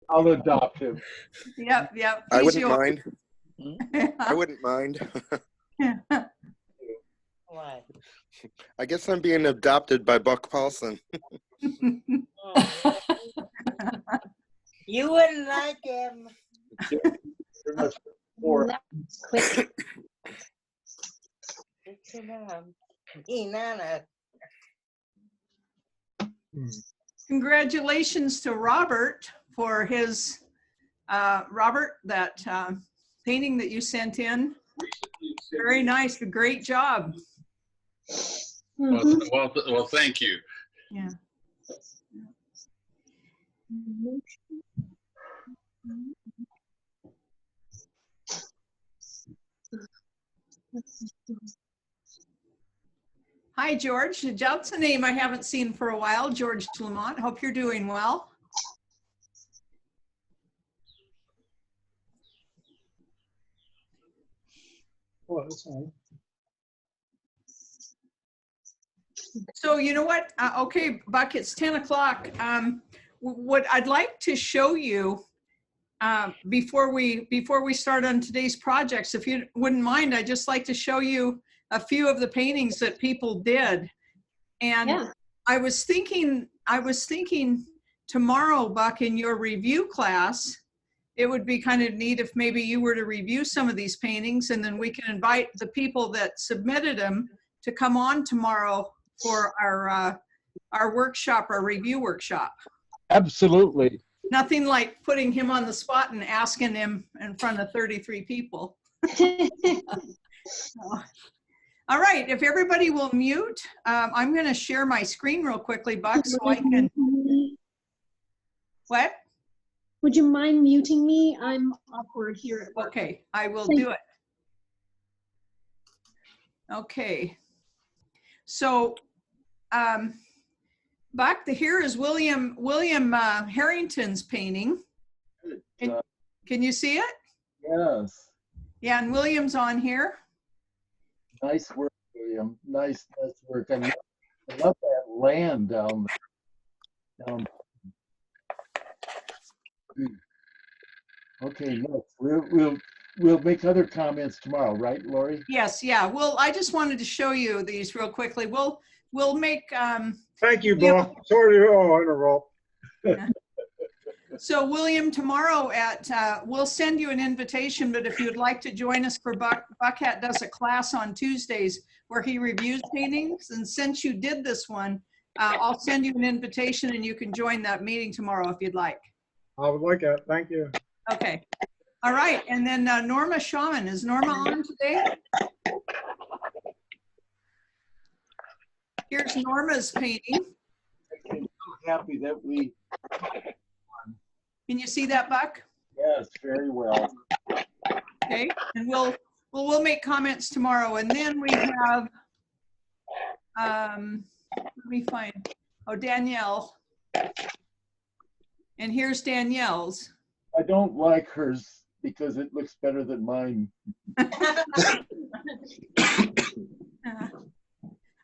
I'll adopt him. Yep, yep. I He's wouldn't yours. mind. I wouldn't mind. What? I guess I'm being adopted by Buck Paulson. Oh, you wouldn't like him. Very much for That was quick. Inanna. Congratulations to Robert for his, Robert, that painting that you sent in. Very nice, great job. Well, thank you. Yeah. Hi, George. That's a name I haven't seen for a while, George Lamont. Hope you're doing well. Oh, that's fine. So you know what? Okay, Buck, it's 10 o'clock. What I'd like to show you before we start on today's projects, if you wouldn't mind, I'd just like to show you a few of the paintings that people did. And Yeah. I was thinking tomorrow, Buck, in your review class, it would be kind of neat if maybe you were to review some of these paintings, and then we can invite the people that submitted them to come on tomorrow for our workshop, our review workshop. Absolutely. Nothing like putting him on the spot and asking him in front of 33 people. All right, if everybody will mute, I'm going to share my screen real quickly, Buck, so I can. What? Would you mind muting me? I'm awkward here at work. Okay, I will do it. Okay. So, Buck, here is William Harrington's painting. Can you see it? Yes. Yeah, and William's on here. Nice work, William. Nice work. I love that land down there. Okay, next. We'll make other comments tomorrow, right, Lori? Yes, yeah. Well, I just wanted to show you these real quickly. We'll make. Thank you, Bob. Sorry to interrupt. So William, tomorrow we'll send you an invitation, but if you'd like to join us for Buckhat does a class on Tuesdays where he reviews paintings. And since you did this one, I'll send you an invitation and you can join that meeting tomorrow if you'd like. I would like that. Thank you. Okay. All right. And then Norma Shaman, is Norma on today? Here's Norma's painting. I'm so happy that we. Can you see that, Buck? Yes, very well. Okay. And we'll make comments tomorrow. And then we have, let me find, Danielle. And here's Danielle's. I don't like hers because it looks better than mine.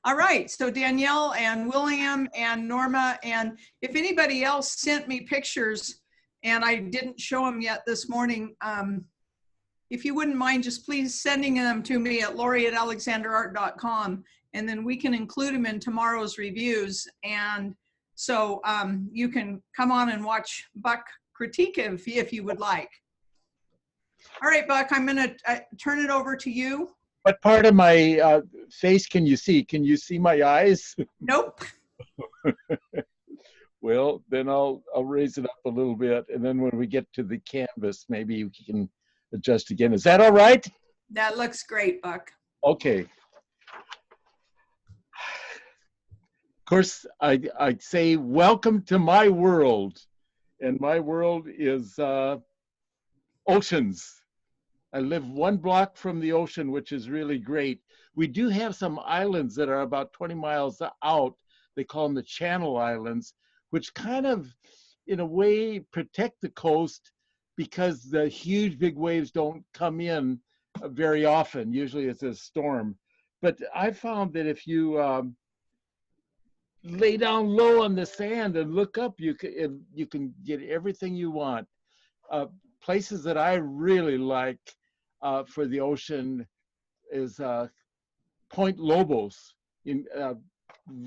All right, so Danielle and William and Norma, and if anybody else sent me pictures and I didn't show them yet this morning, if you wouldn't mind just please sending them to me at lori@alexanderart.com, and then we can include them in tomorrow's reviews. And so you can come on and watch Buck critique if you would like. All right, Buck, I'm gonna turn it over to you. What part of my face can you see? Can you see my eyes? Nope. Well, then I'll raise it up a little bit, and then when we get to the canvas, maybe you can adjust again. Is that all right? That looks great, Buck. Okay. Of course, I'd say welcome to my world, and my world is oceans. I live 1 block from the ocean, which is really great. We do have some islands that are about 20 miles out. They call them the Channel Islands, which kind of, in a way, protect the coast because the huge big waves don't come in very often. Usually it's a storm. But I found that if you lay down low on the sand and look up, you can get everything you want. Places that I really like for the ocean is Point Lobos in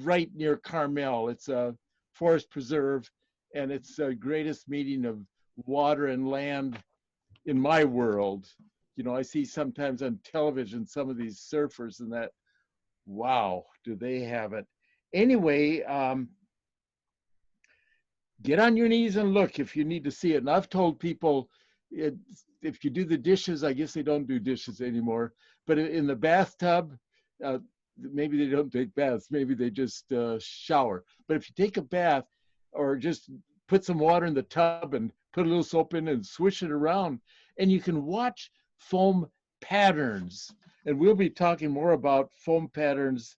right near Carmel. It's a forest preserve, and it's the greatest meeting of water and land in my world. You know, I see sometimes on television some of these surfers and that, wow, do they have it. Anyway, get on your knees and look if you need to see it. And I've told people, if you do the dishes, I guess they don't do dishes anymore, but in the bathtub, maybe they don't take baths, maybe they just shower. But if you take a bath or just put some water in the tub and put a little soap in and swish it around, and you can watch foam patterns. And we'll be talking more about foam patterns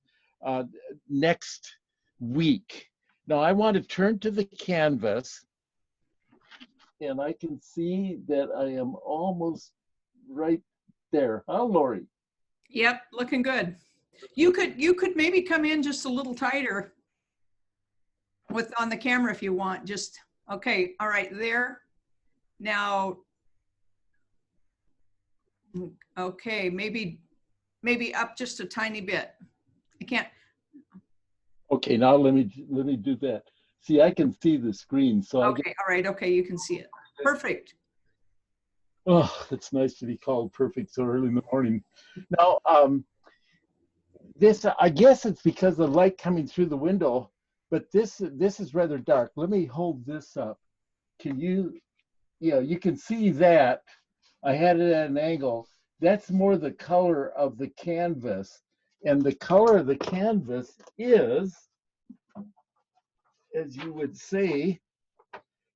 next week. Now I want to turn to the canvas, and I can see that I am almost right there. Huh, Lori? Yep, looking good. You could maybe come in just a little tighter with on the camera if you want. Just okay. All right, there. Now, okay, maybe up just a tiny bit. I can't. Okay, now let me do that. See, I can see the screen, so Okay, all right, okay, you can see it. Perfect. Oh, it's nice to be called perfect so early in the morning. Now, this, I guess it's because of the light coming through the window, but this is rather dark. Let me hold this up. Can you, yeah, you can see that. I had it at an angle. That's more the color of the canvas. And the color of the canvas is, as you would say,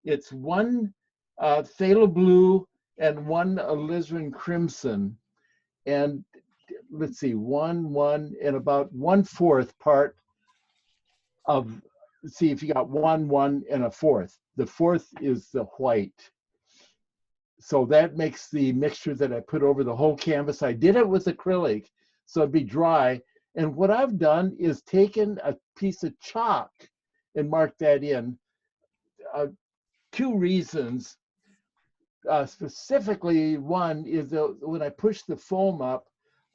it's one phthalo blue and one alizarin crimson. And let's see, one, and about 1/4 part of, see if you got one, and a fourth. The fourth is the white. So that makes the mixture that I put over the whole canvas. I did it with acrylic, so it'd be dry. And what I've done is taken a piece of chalk and marked that in. 2 reasons. Specifically, one is that when I push the foam up,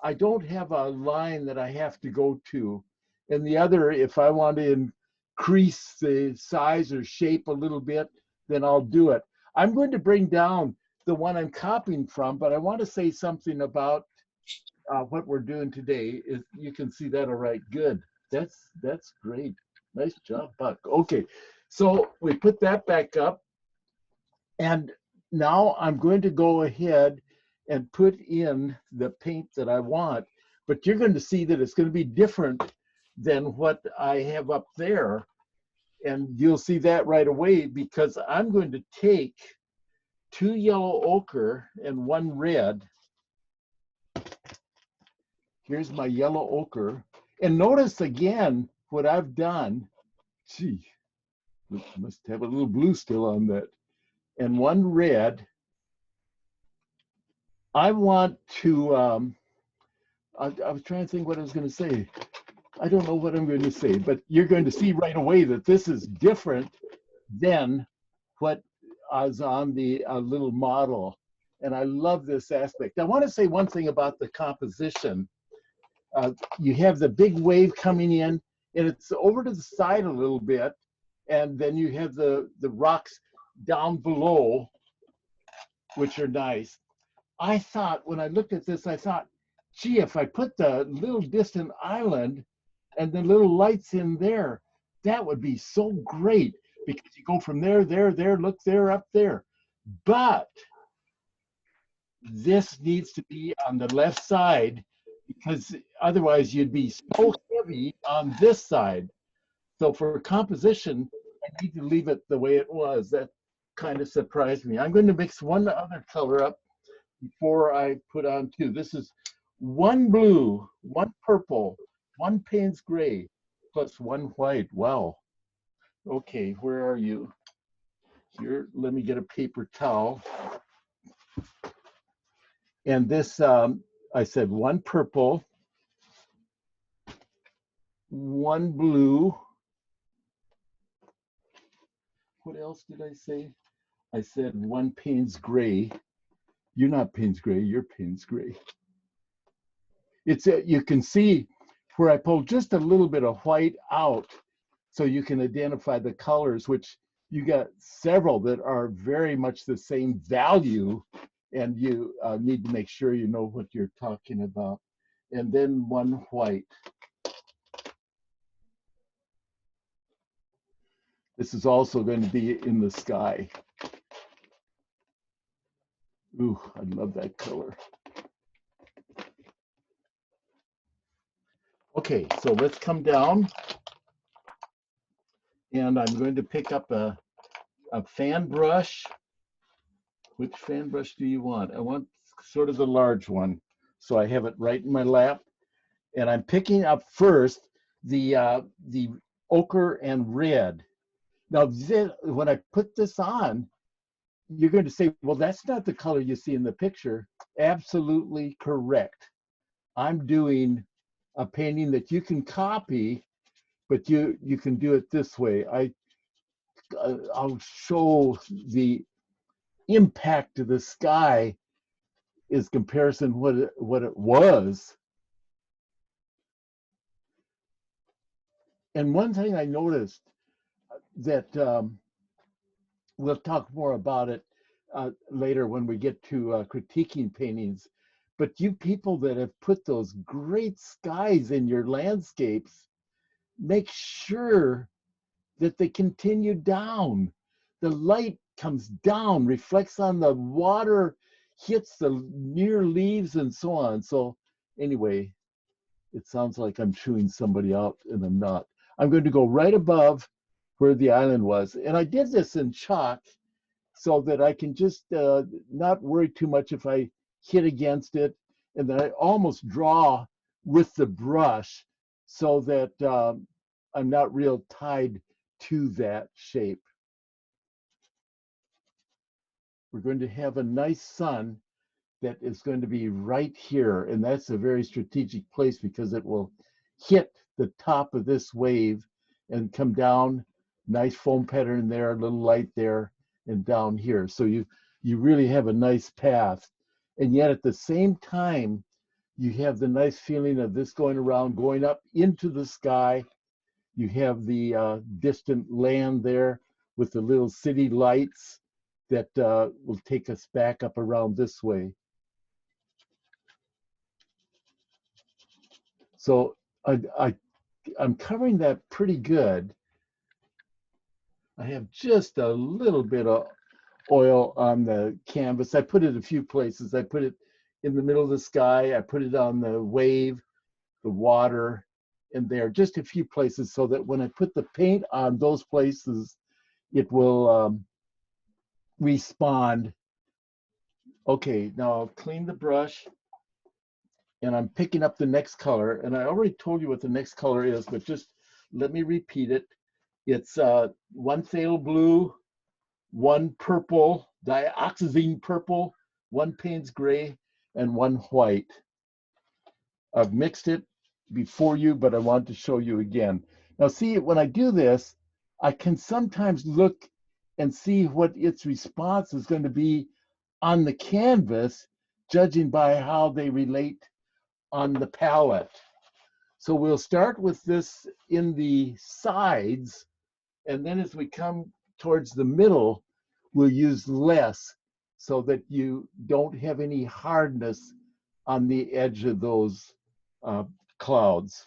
I don't have a line that I have to go to. And the other, if I want to increase the size or shape a little bit, then I'll do it. I'm going to bring down the one I'm copying from, but I want to say something about what we're doing today. Is you can see that all right. Good. That's great. Nice job, Buck. Okay, so we put that back up, and now I'm going to go ahead and put in the paint that I want, but you're going to see that it's going to be different than what I have up there. And you'll see that right away, because I'm going to take 2 yellow ochre and 1 red. Here's my yellow ochre. And notice again what I've done. Gee, must have a little blue still on that. And 1 red. I want to, I was trying to think what I was going to say. I don't know what I'm going to say, but you're going to see right away that this is different than what is on the little model. And I love this aspect. I want to say one thing about the composition. You have the big wave coming in, and it's over to the side a little bit. And then you have the rocks down below, which are nice. I thought, when I looked at this, I thought, gee, if I put the little distant island and the little lights in there, that would be so great, because you go from there, look there, up there. But this needs to be on the left side, because otherwise you'd be so heavy on this side. So for composition, I need to leave it the way it was. That kind of surprised me. I'm going to mix one other color up before I put on 2. This is 1 blue, 1 purple, 1 Payne's gray, plus 1 white. Wow. Okay, where are you? Here, let me get a paper towel. And this, I said 1 purple, 1 blue, what else did I say? I said one Payne's Gray. You're not Payne's Gray, you're Payne's Gray. It's you can see where I pulled just a little bit of white out so you can identify the colors, which you got several that are very much the same value, and you need to make sure you know what you're talking about. And then one white. This is also going to be in the sky. Ooh, I love that color. Okay, so let's come down, and I'm going to pick up a fan brush. Which fan brush do you want? I want sort of the large one. So I have it right in my lap. And I'm picking up first the ochre and red. Now, when I put this on, you're going to say, well, that's not the color you see in the picture. Absolutely correct. I'm doing a painting that you can copy, but you can do it this way. I'll show the impact of the sky is comparison what it was. And one thing I noticed that we'll talk more about it later when we get to critiquing paintings, but you people that have put those great skies in your landscapes, make sure that they continue down. The light comes down, reflects on the water, hits the near leaves and so on. So anyway, it sounds like I'm chewing somebody out and I'm not. I'm going to go right above where the island was. And I did this in chalk so that I can just not worry too much if I hit against it. And then I almost draw with the brush so that I'm not real tied to that shape. We're going to have a nice sun that is going to be right here. And that's a very strategic place because it will hit the top of this wave and come down, nice foam pattern there, a little light there, and down here. So you really have a nice path. And yet at the same time, you have the nice feeling of this going around, going up into the sky. You have the distant land there with the little city lights that will take us back up around this way. So I'm covering that pretty good. I have just a little bit of oil on the canvas. I put it a few places. I put it in the middle of the sky. I put it on the wave, the water, and there, just a few places so that when I put the paint on those places, it will respond. Okay, now I'll clean the brush and I'm picking up the next color. And I already told you what the next color is, but just let me repeat it. It's one phthalo blue, one purple, dioxazine purple, one Payne's Gray, and one white. I've mixed it before you, but I want to show you again. Now see, when I do this, I can sometimes look and see what its response is going to be on the canvas, judging by how they relate on the palette. So we'll start with this in the sides, and then as we come towards the middle, we'll use less so that you don't have any hardness on the edge of those clouds.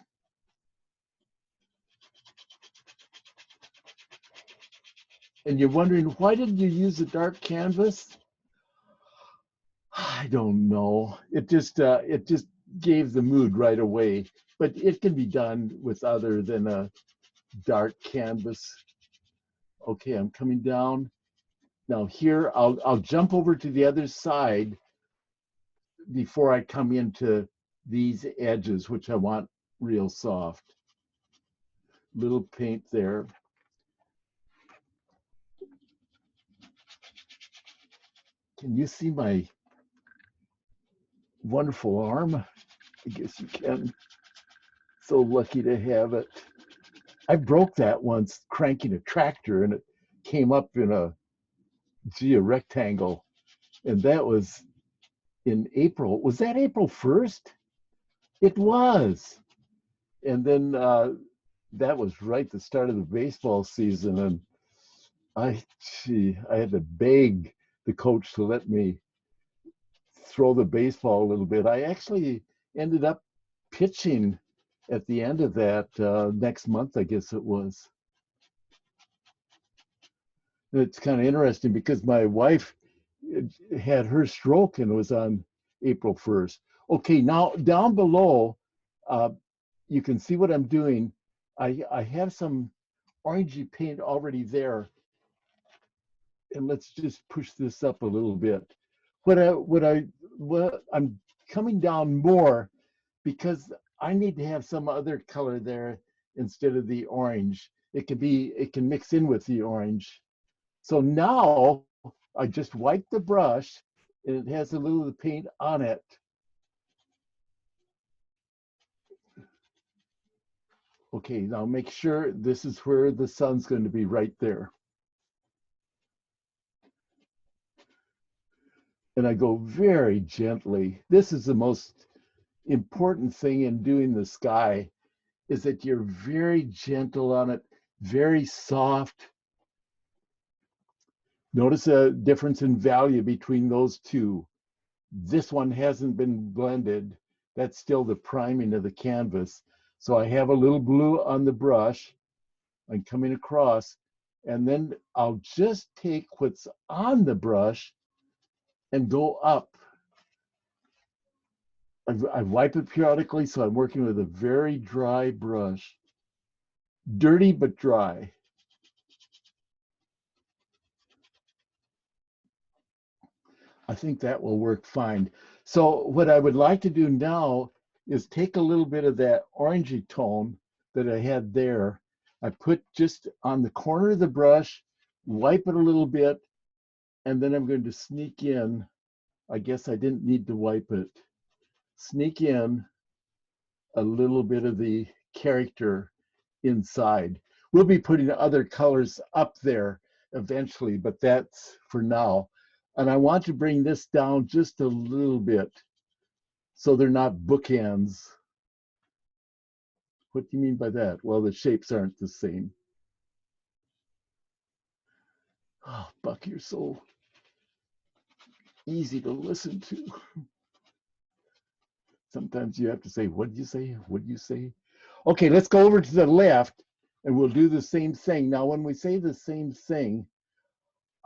And you're wondering, why did you use a dark canvas? I don't know. It just gave the mood right away. But it can be done with other than a dark canvas. Okay, I'm coming down. Now here, I'll jump over to the other side before I come into these edges, which I want real soft. Little paint there. Can you see my wonderful arm? I guess you can. So lucky to have it. I broke that once cranking a tractor and it came up in a rectangle, and that was in April. Was that April 1st? It was. And then that was right the start of the baseball season, and I had to beg the coach to let me throw the baseball a little bit. I actually ended up pitching at the end of that next month, I guess it was. It's kind of interesting because my wife had her stroke and was on April 1st. Okay, now down below, you can see what I'm doing. I have some orangey paint already there. And let's just push this up a little bit. I'm coming down more because I need to have some other color there instead of the orange. It can mix in with the orange. So now I just wipe the brush and it has a little of the paint on it. Okay, now make sure this is where the sun's going to be right there. And I go very gently. This is the most important thing in doing the sky, is that you're very gentle on it, very soft. Notice a difference in value between those two. This one hasn't been blended. That's still the priming of the canvas. So I have a little blue on the brush. I'm coming across, and then I'll just take what's on the brush and go up. I wipe it periodically, so I'm working with a very dry brush. Dirty but dry. I think that will work fine. So what I would like to do now is take a little bit of that orangey tone that I had there. I put just on the corner of the brush, wipe it a little bit, and then I'm going to sneak in. I guess I didn't need to wipe it. Sneak in a little bit of the character inside. We'll be putting other colors up there eventually, but that's for now. And I want to bring this down just a little bit so they're not bookends. What do you mean by that? Well, the shapes aren't the same. Oh, Buck, you're so easy to listen to. Sometimes you have to say, what did you say? What did you say? Okay, let's go over to the left and we'll do the same thing. Now, when we say the same thing,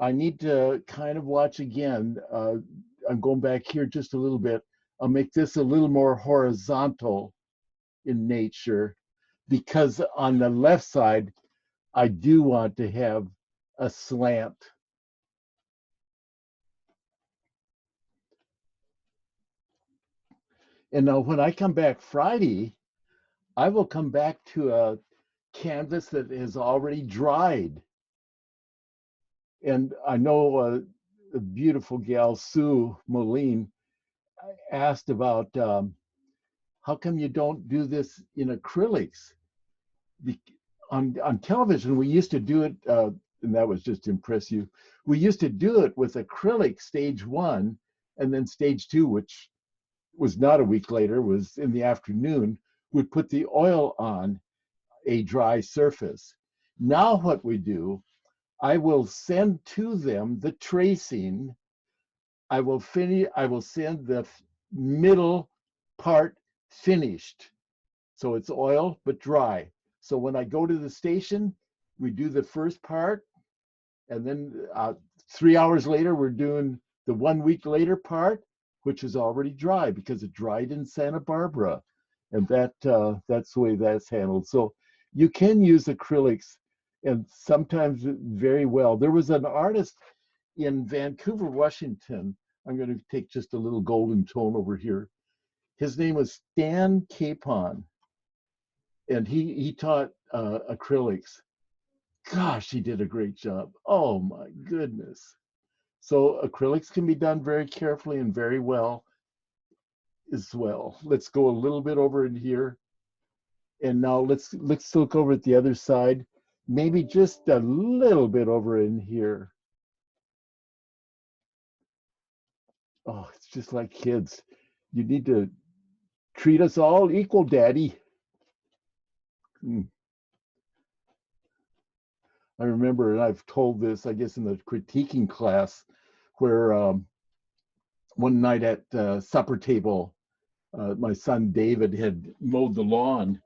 I need to kind of watch again. I'm going back here just a little bit. I'll make this a little more horizontal in nature because on the left side, I do want to have a slant. And now when I come back Friday, I will come back to a canvas that is already dried. And I know the beautiful gal, Sue Moline, asked about how come you don't do this in acrylics? On television, we used to do it, and that was just to impress you. We used to do it with acrylic stage 1, and then stage 2, which was not a week later, was in the afternoon, would put the oil on a dry surface. Now what we do, I will send to them the tracing. I will send the middle part finished. So it's oil, but dry. So when I go to the station, we do the first part, and then 3 hours later, we're doing the 1 week later part, which is already dry because it dried in Santa Barbara. And that's the way that's handled. So you can use acrylics, and sometimes very well. There was an artist in Vancouver, Washington. I'm going to take just a little golden tone over here. His name was Stan Capon, and he taught acrylics. Gosh, he did a great job. Oh my goodness. So acrylics can be done very carefully and very well as well. Let's go a little bit over in here. And now let's look over at the other side. maybe just a little bit over in here. Oh, it's just like kids. You need to treat us all equal, Daddy. I remember, and I've told this, I guess, in the critiquing class, where one night at supper table, my son David had mowed the lawn.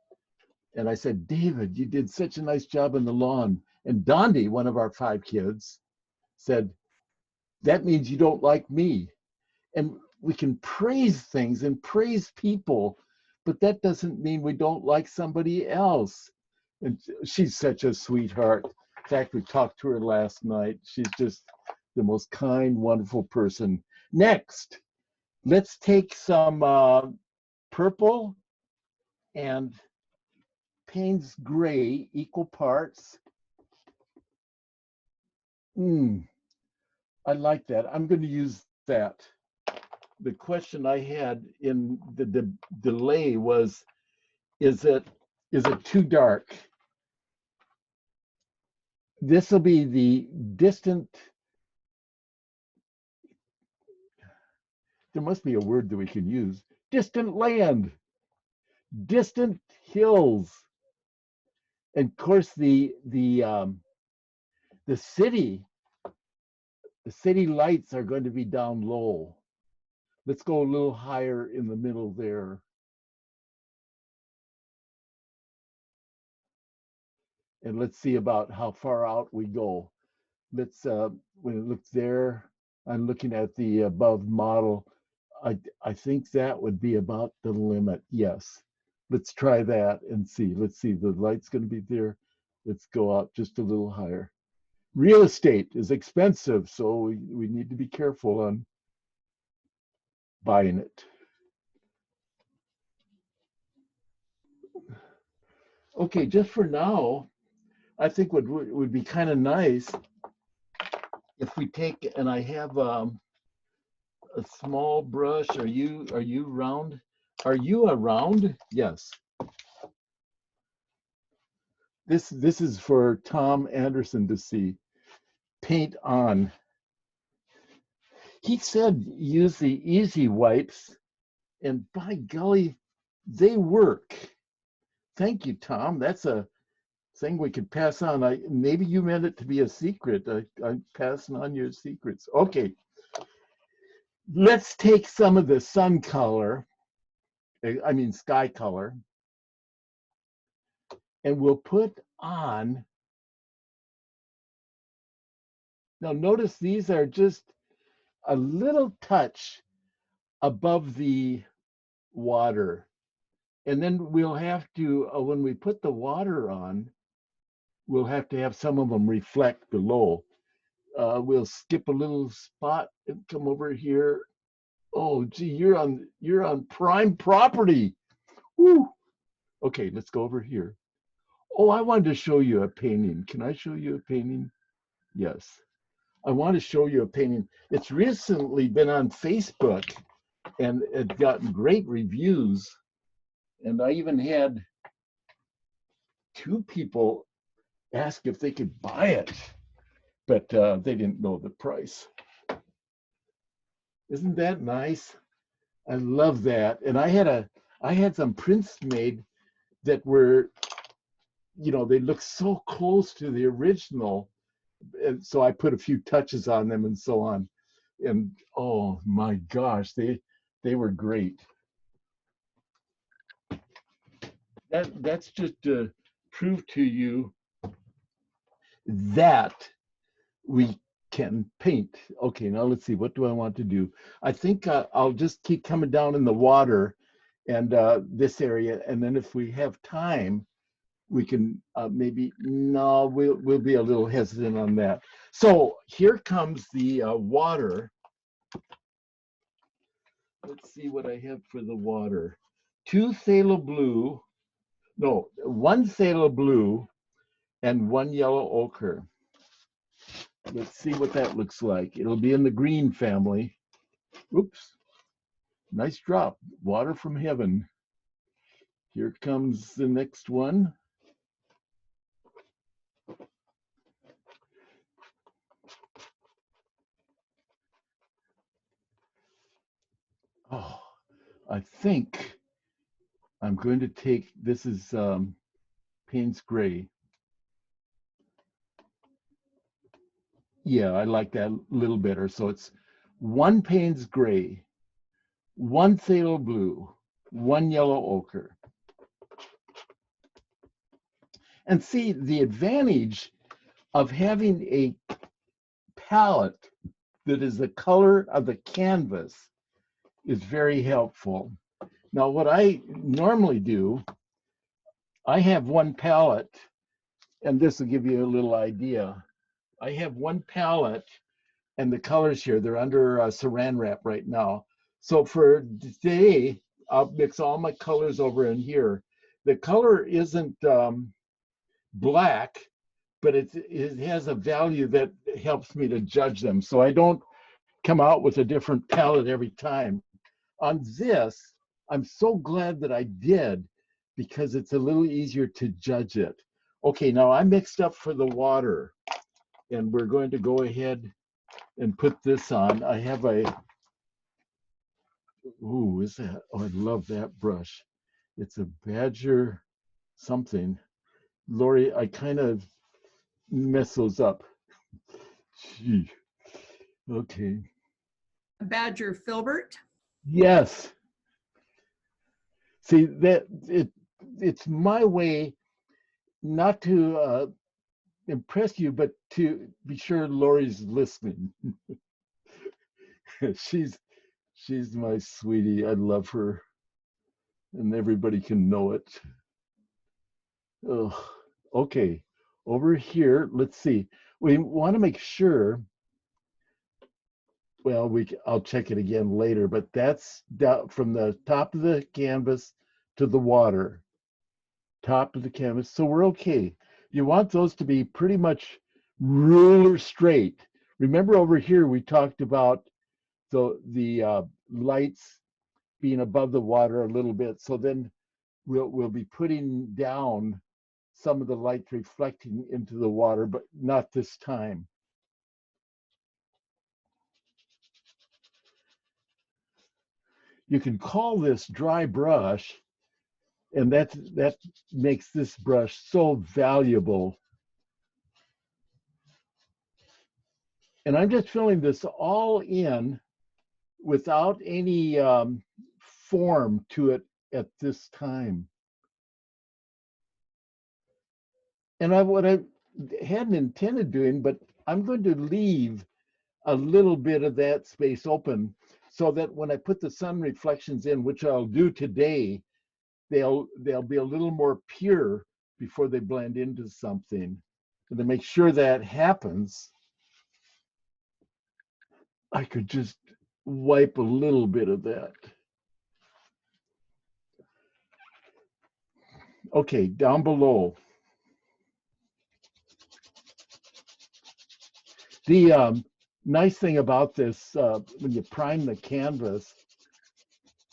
And I said, David, you did such a nice job on the lawn. And Dondi, one of our 5 kids, said, that means you don't like me. And we can praise things and praise people, but that doesn't mean we don't like somebody else. And she's such a sweetheart. In fact, we talked to her last night. She's just the most kind, wonderful person. Next, let's take some purple and Payne's gray, equal parts. I like that. I'm going to use that. The question I had in the delay was, is it too dark? This will be the distant, there must be a word that we can use, distant land, distant hills. And of course the city lights are going to be down low. Let's go a little higher in the middle there. And let's see about how far out we go. Let's, when it looks there, I'm looking at the above model. I think that would be about the limit, yes. Let's try that and see. Let's see, the light's gonna be there. Let's go out just a little higher. Real estate is expensive, so we need to be careful on buying it. Okay, just for now, I think what would be kind of nice if we take, and I have a small brush. Are you round? Are you around? Yes. This is for Tom Anderson to see. Paint on. He said use the easy wipes, and by golly, they work. Thank you, Tom. That's a thing we could pass on. Maybe you meant it to be a secret. I'm passing on your secrets. Okay. Let's take some of the sun color, I mean sky color, and we'll put on. Now notice these are just a little touch above the water. And then we'll have to, when we put the water on, we'll have to have some of them reflect below. We'll skip a little spot and come over here. Oh, gee, you're on prime property. Woo. Okay, let's go over here. Oh, I wanted to show you a painting. Can I show you a painting? Yes. I want to show you a painting. It's recently been on Facebook and it's gotten great reviews. And I even had 2 people ask if they could buy it, but they didn't know the price. Isn't that nice? I love that. And I had some prints made that were, they look so close to the original. And so I put a few touches on them and so on. And oh my gosh, they were great. That's just to prove to you that we can paint. Okay, now let's see, what do I want to do? I think I'll just keep coming down in the water and this area, and then if we have time, we can maybe, no, we'll be a little hesitant on that. So here comes the water. Let's see what I have for the water. 2 phthalo blue, no, 1 phthalo blue and 1 yellow ochre. Let's see what that looks like. It'll be in the green family. Oops, nice drop, water from heaven. Here comes the next one. Oh, I think I'm going to take, this is Payne's Gray. Yeah, I like that a little better. So it's 1 Payne's Gray, 1 phthalo blue, 1 yellow ochre. And see, the advantage of having a palette that is the color of the canvas is very helpful. Now, what I normally do, I have one palette, and this will give you a little idea. I have one palette, and the colors here, they're under saran wrap right now. So for today, I'll mix all my colors over in here. The color isn't black, but it has a value that helps me to judge them. So I don't come out with a different palette every time. On this, I'm so glad that I did, because it's a little easier to judge it. Okay, now I mixed up for the water, and we're going to go ahead and put this on. I have a, ooh, is that, oh, I love that brush. It's a Badger something. Lori, I kind of mess those up. Gee. Okay. Badger Filbert. Yes. See, that it's my way not to impress you, but to be sure Lori's listening. she's my sweetie. I love her, and everybody can know it. Oh, okay. Over here, let's see. We want to make sure. Well, I'll check it again later, but that's down from the top of the canvas to the water. Top of the canvas, so we're okay. You want those to be pretty much ruler straight. Remember over here we talked about the lights being above the water a little bit, so then we'll be putting down some of the light reflecting into the water, but not this time. You can call this dry brush, and that makes this brush so valuable. And I'm just filling this all in without any form to it at this time. And what I hadn't intended doing, but I'm going to leave a little bit of that space open so that when I put the sun reflections in, which I'll do today, they'll be a little more pure before they blend into something. And to make sure that happens, I could just wipe a little bit of that. Okay, down below. The nice thing about this, when you prime the canvas,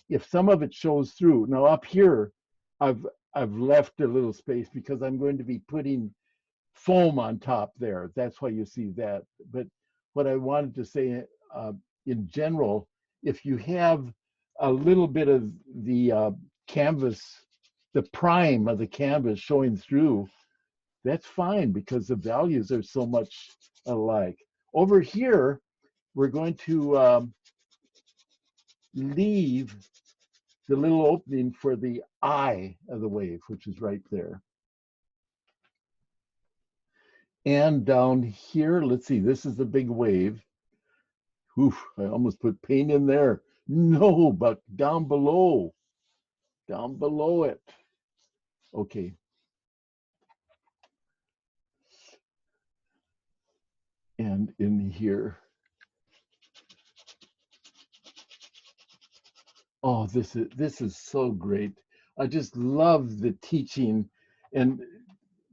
if some of it shows through, now up here, I've left a little space because I'm going to be putting foam on top there. That's why you see that. But what I wanted to say in general, if you have a little bit of the canvas, the prime of the canvas showing through, that's fine because the values are so much alike. Over here, we're going to leave the little opening for the eye of the wave, which is right there. And down here, let's see, this is the big wave. Oof, I almost put paint in there. No, but down below it. Okay. And in here. Oh, this is so great. I just love the teaching, and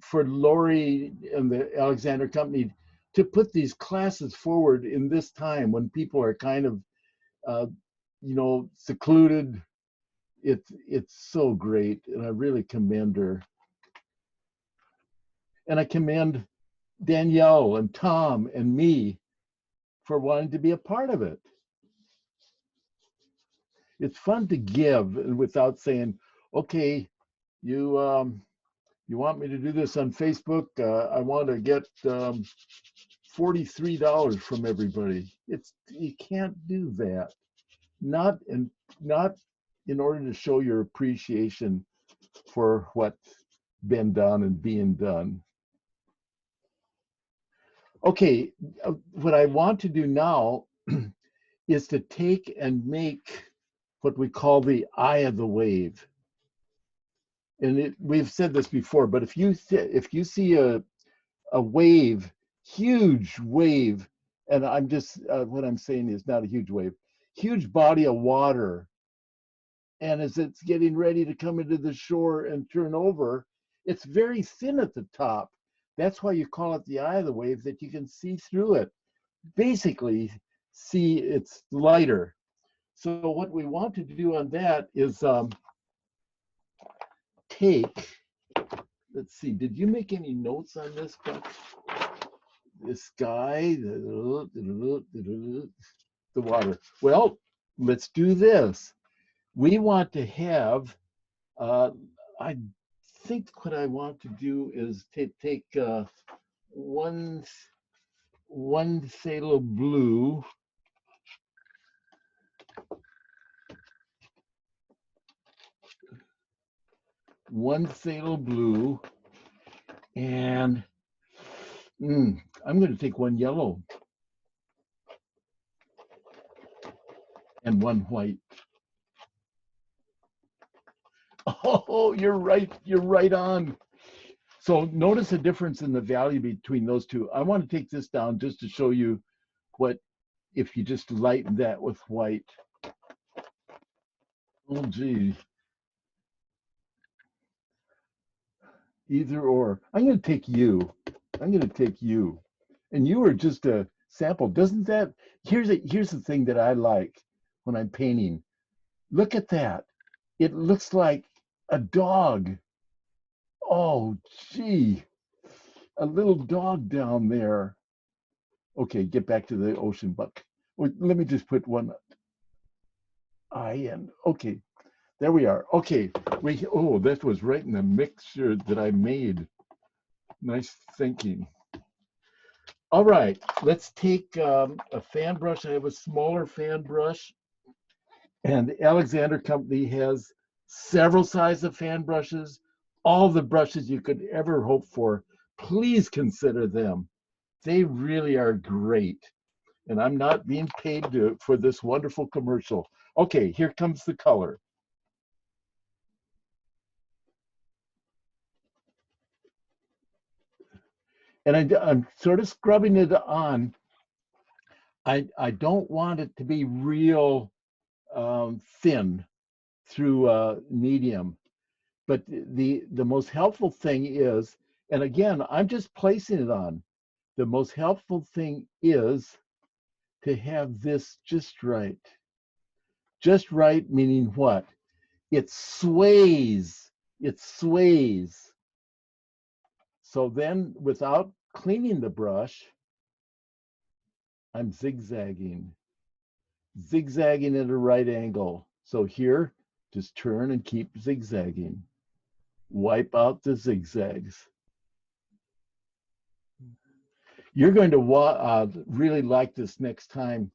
for Lori and the Alexander Company to put these classes forward in this time when people are kind of, secluded. It's so great, and I really commend her. And I commend Danielle and Tom and me for wanting to be a part of it. it's fun to give without saying, okay, you want me to do this on Facebook? I want to get $43 from everybody. You can't do that. Not in order to show your appreciation for what's been done and being done. Okay, what I want to do now is to take and make what we call the eye of the wave. And we've said this before, but if you see a wave, huge wave, and I'm just what I'm saying is not a huge wave, huge body of water, and as it's getting ready to come into the shore and turn over, it's very thin at the top. That's why you call it the eye of the wave, that you can see through it. Basically, see it's lighter. So what we want to do on that is take, let's see, did you make any notes on this, Buck? The sky, the water. Well, let's do this. We want to have, I think what I want to do is take one phthalo blue, and I'm going to take one yellow and one white. Oh, you're right. You're right on. So notice the difference in the value between those two. I want to take this down just to show you what if you just lighten that with white. Oh, gee. Either or. I'm going to take you. I'm going to take you. And you are just a sample. Doesn't that, here's the thing that I like when I'm painting. Look at that. It looks like a dog. Oh, gee. A little dog down there. Okay, get back to the ocean, Buck. Wait, let me just put one eye in. Okay, there we are. Okay, oh, that was right in the mixture that I made. Nice thinking. All right, let's take a fan brush. I have a smaller fan brush, and the Alexander Company has several sizes of fan brushes, all the brushes you could ever hope for. Please consider them. They really are great. And I'm not being paid for this wonderful commercial. Okay, here comes the color. And I'm sort of scrubbing it on. I don't want it to be real thin through medium. But the most helpful thing is, and again, I'm just placing it on. The most helpful thing is to have this just right. Just right meaning what? It sways. It sways. So then without cleaning the brush, I'm zigzagging. Zigzagging at a right angle. So here, just turn and keep zigzagging. Wipe out the zigzags. You're going to really like this next time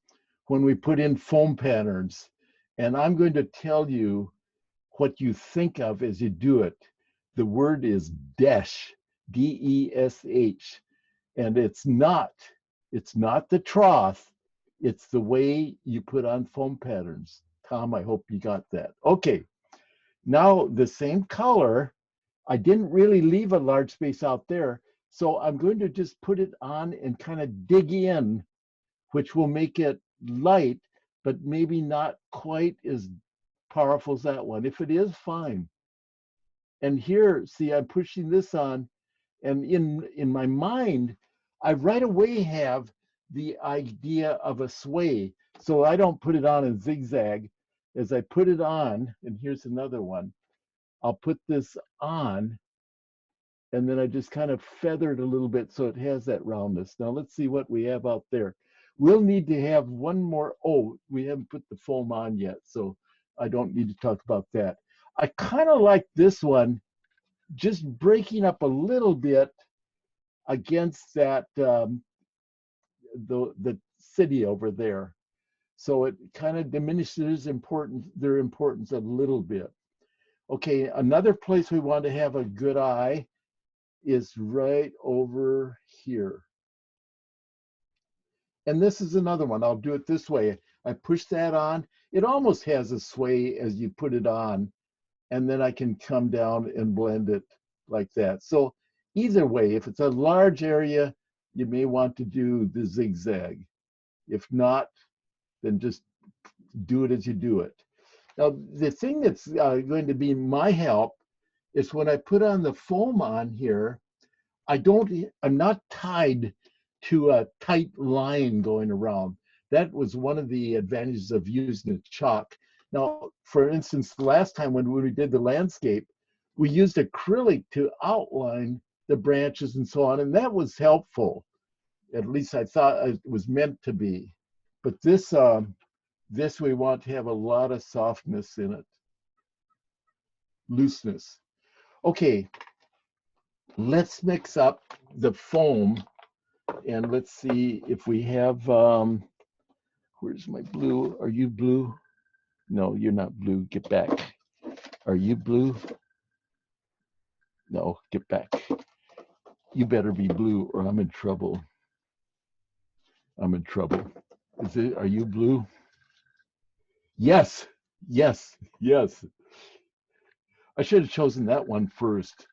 when we put in foam patterns. And I'm going to tell you what you think of as you do it. The word is desh, D-E-S-H. And it's not the trough, it's the way you put on foam patterns. Tom, I hope you got that. Okay, now the same color, I didn't really leave a large space out there, so I'm going to just put it on and kind of dig in, which will make it light, but maybe not quite as powerful as that one. If it is, fine. And here, see, I'm pushing this on, and in my mind, I right away have the idea of a sway. So I don't put it on in zigzag. As I put it on, and here's another one, I'll put this on, and then I just kind of feather it a little bit so it has that roundness. Now let's see what we have out there. We'll need to have one more, oh, we haven't put the foam on yet. So I don't need to talk about that. I kind of like this one, just breaking up a little bit against that the city over there. So it kind of diminishes their importance a little bit. Okay, another place we want to have a good eye is right over here. And this is another one. I'll do it this way. I push that on. It almost has a sway as you put it on. And then I can come down and blend it like that. So either way, if it's a large area, you may want to do the zigzag. If not, then just do it as you do it. Now, the thing that's going to be my help is when I put on the foam on here, I'm not tied to a tight line going around. That was one of the advantages of using a chalk. Now, for instance, the last time when we did the landscape, we used acrylic to outline the branches and so on, and that was helpful. At least I thought it was meant to be. But this we want to have a lot of softness in it, looseness. Okay, let's mix up the foam, and let's see if we have, where's my blue? Are you blue? No, you're not blue. Get back. Are you blue? No, get back. You better be blue or I'm in trouble. I'm in trouble. Are you blue? Yes, yes, yes. I should have chosen that one first.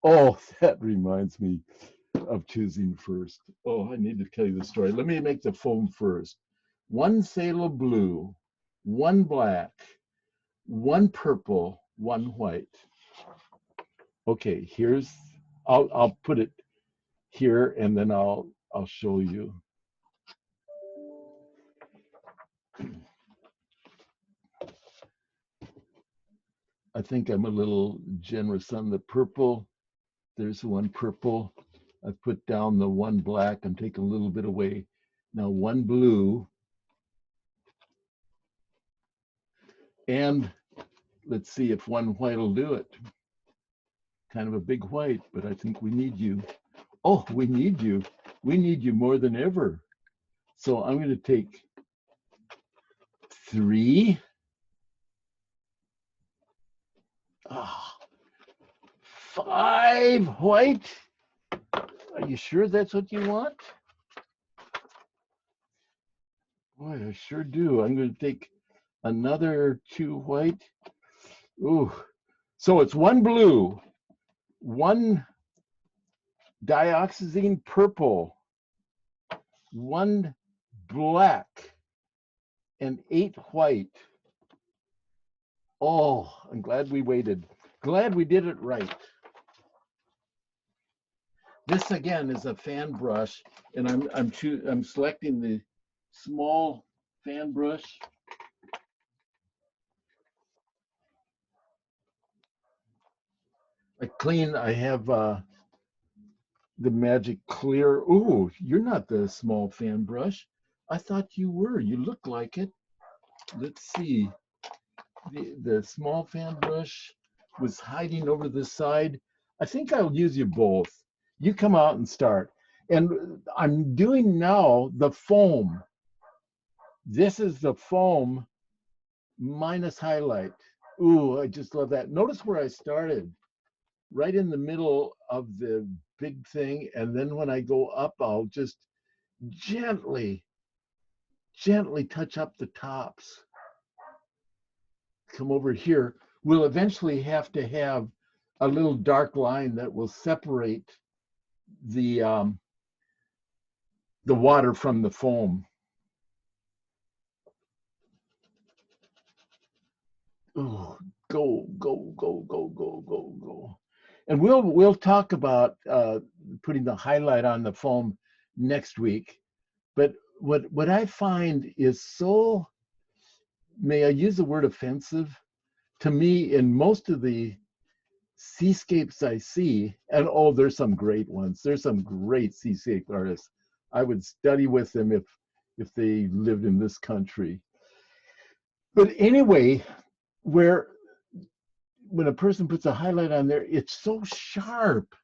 Oh, that reminds me of choosing first. Oh, I need to tell you the story. Let me make the foam first. One phthalo blue, one black, one purple, one white. Okay, I'll put it here and then I'll show you. I think I'm a little generous on the purple. There's one purple. I put down the one black. I'm taking a little bit away. Now one blue. And let's see if one white will do it. Kind of a big white, but I think we need you. Oh, we need you. We need you more than ever. So I'm going to take 3. 5 white. Are you sure that's what you want? Boy, I sure do. I'm going to take another 2 white. Ooh. So it's 1 blue, 1 dioxazine purple, 1 black, and 8 white. Oh, I'm glad we waited. Glad we did it right. This again is a fan brush, and I'm selecting the small fan brush. I have the magic clear. Ooh, you're not the small fan brush. I thought you were. You look like it. Let's see. The small fan brush was hiding over the side. I think I'll use you both. You come out and start. And I'm doing now the foam. This is the foam minus highlight. Ooh, I just love that. Notice where I started. Right in the middle of the big thing. And then when I go up, I'll just gently touch up the tops. Come over here. We'll eventually have to have a little dark line that will separate the water from the foam. Oh, go, go, go, go, go, go, go. And we'll talk about putting the highlight on the foam next week. But what I find is so, may I use the word offensive? To me, in most of the seascapes I see, and oh, there's some great ones. There's some great seascape artists. I would study with them if they lived in this country. But anyway, where when a person puts a highlight on there, it's so sharp.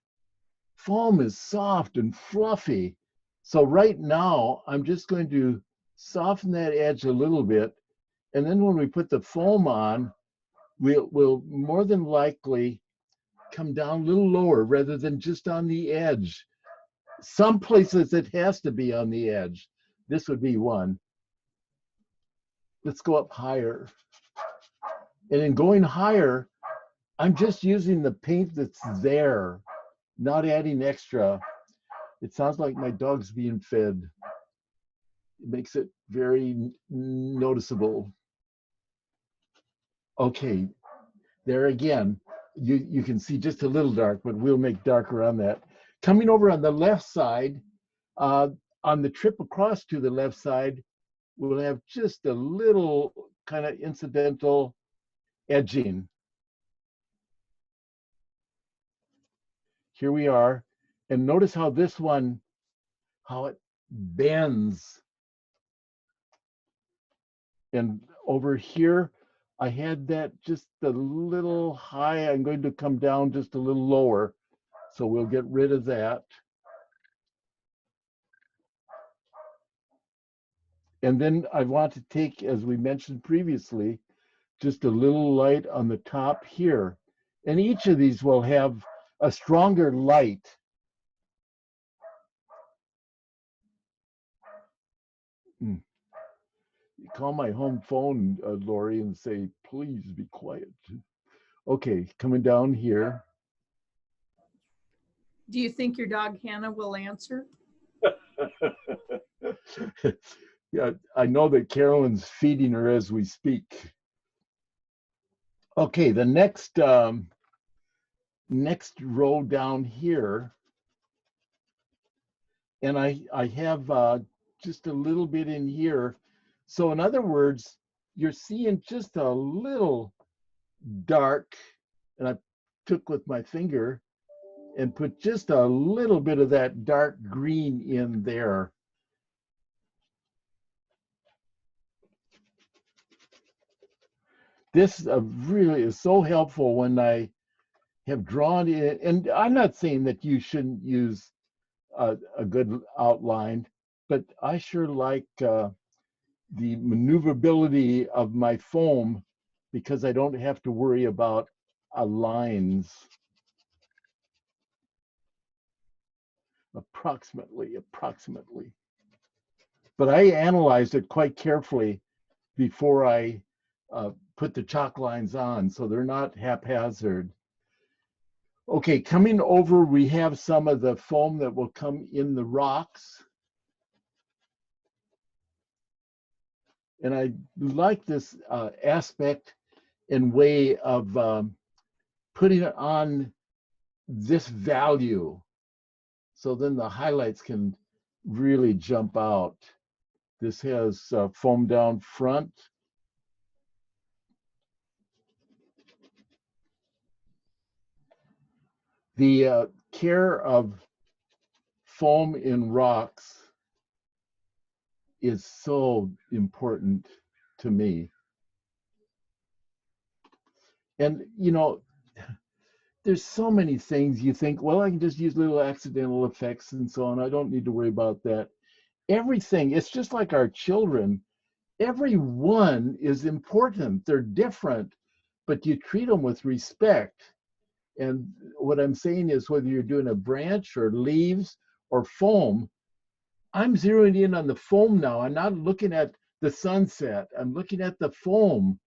Foam is soft and fluffy. So right now, I'm just going to soften that edge a little bit. And then when we put the foam on, we'll more than likely come down a little lower rather than just on the edge. Some places it has to be on the edge. This would be one. Let's go up higher. And in going higher, I'm just using the paint that's there, not adding extra. It sounds like my dog's being fed. It makes it very noticeable. Okay, there again, you can see just a little dark, but we'll make darker on that. Coming over on the left side, on the trip across to the left side, we'll have just a little kind of incidental edging. Here we are. And notice how this one, how it bends. And over here, I had that just a little high. I'm going to come down just a little lower. So we'll get rid of that. And then I want to take, as we mentioned previously, just a little light on the top here. And each of these will have a stronger light. Call my home phone, Lori, and say, please be quiet. Okay, coming down here. Do you think your dog Hannah will answer? Yeah, I know that Carolyn's feeding her as we speak. Okay, the next row down here, and I have just a little bit in here. So in other words, you're seeing just a little dark, and I took with my finger and put just a little bit of that dark green in there. This really is so helpful when I have drawn it. And I'm not saying that you shouldn't use a good outline, but I sure like the maneuverability of my foam because I don't have to worry about lines. Approximately. But I analyzed it quite carefully before I put the chalk lines on, so they're not haphazard. Okay, coming over, we have some of the foam that will come in the rocks. And I like this aspect and way of putting it on this value. So then the highlights can really jump out. This has foam down front. The care of foam in rocks is so important to me. And, you know, there's so many things you think, well, I can just use little accidental effects and so on. I don't need to worry about that. Everything, it's just like our children. Every one is important. They're different, but you treat them with respect. And what I'm saying is whether you're doing a branch or leaves or foam, I'm zeroing in on the foam now. I'm not looking at the sunset. I'm looking at the foam.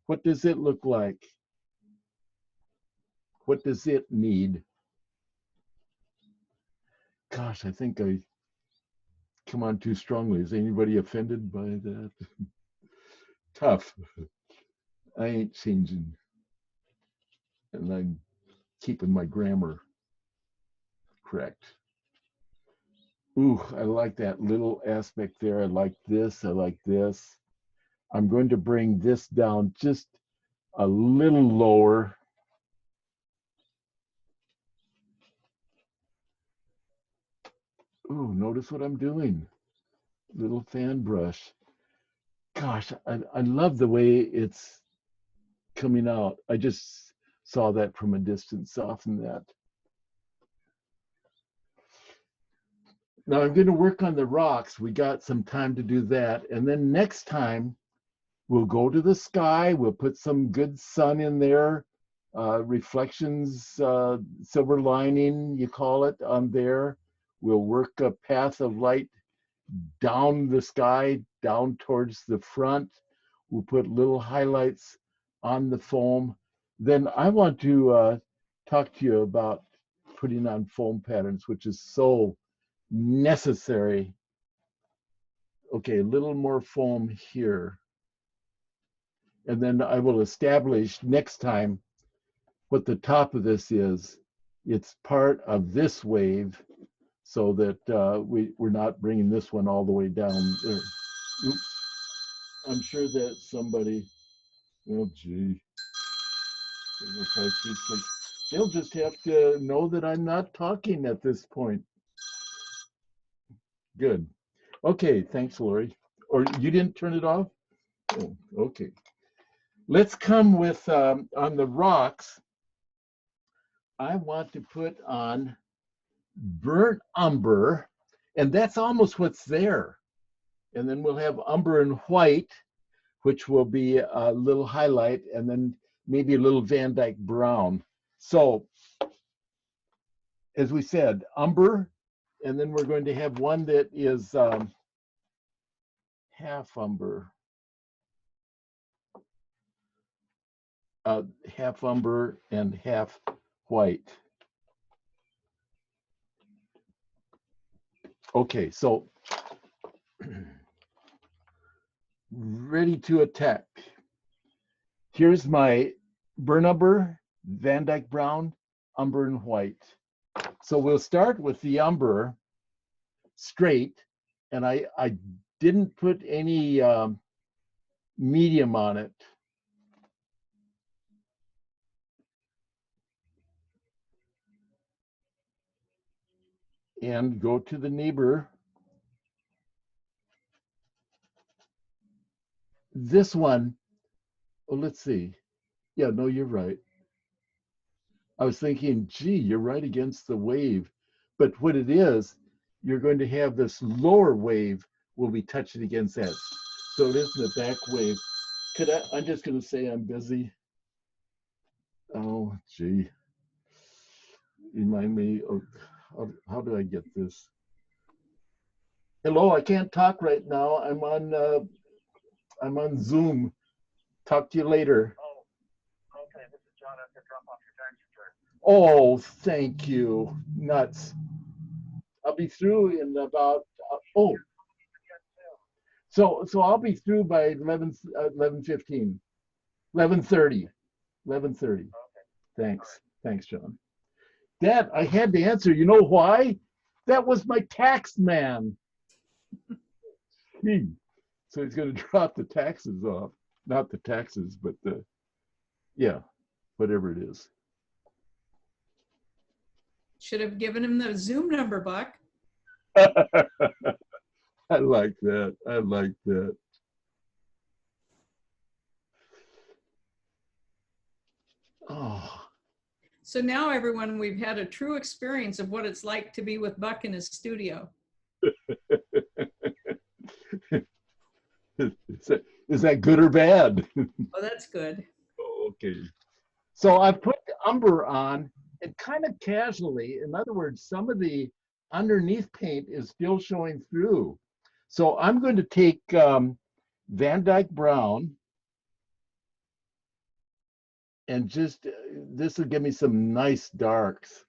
What does it look like? What does it need? Gosh, I think I come on too strongly. Is anybody offended by that? Tough. I ain't changing. And I'm keeping my grammar correct. Ooh, I like that little aspect there. I like this. I like this. I'm going to bring this down just a little lower. Ooh, notice what I'm doing. Little fan brush. Gosh, I love the way it's coming out. I just saw that from a distance, soften that. Now I'm going to work on the rocks. We got some time to do that. And then next time we'll go to the sky. We'll put some good sun in there, reflections, silver lining, you call it, on there. We'll work a path of light down the sky, down towards the front. We'll put little highlights on the foam. Then I want to talk to you about putting on foam patterns, which is so necessary. Okay, a little more foam here. And then I will establish next time what the top of this is. It's part of this wave so that we're not bringing this one all the way down there. Oops. I'm sure that somebody, oh gee, they'll just have to know that I'm not talking at this point. Good. Okay, thanks, Lori. Or you didn't turn it off? Oh, okay. Let's come with, on the rocks, I want to put on burnt umber, and that's almost what's there. And then we'll have umber and white, which will be a little highlight, and then maybe a little Van Dyke brown. So, as we said, umber, and then we're going to have one that is half umber. Half umber and half white. Okay, so ready to attack. Here's my burnt umber, Van Dyke brown, umber and white. So we'll start with the umber straight, and I didn't put any medium on it. And go to the neighbor. This one, oh, let's see. Yeah, no, you're right. I was thinking, gee, you're right against the wave. But what it is, you're going to have this lower wave will be touching against that. So it isn't a back wave. I'm just going to say I'm busy. Oh, gee. Remind me of, how do I get this? Hello, I can't talk right now. I'm on Zoom. Talk to you later. Oh, okay. This is John. I have to drop off your tax return. Oh, thank you. Nuts. I'll be through in about, oh. So I'll be through by 11:15, 11:30. Okay. Thanks. Thanks, John. Dad, I had to answer. You know why? That was my tax man. So he's going to drop the taxes off. Not the taxes, but the, yeah, whatever it is. Should have given him the Zoom number, Buck. I like that. I like that. Oh. So now, everyone, we've had a true experience of what it's like to be with Buck in his studio. Is that good or bad? Oh, that's good. Okay. So I've put umber on, and kind of casually. In other words, some of the underneath paint is still showing through. So I'm going to take Van Dyke brown, and just, this will give me some nice darks.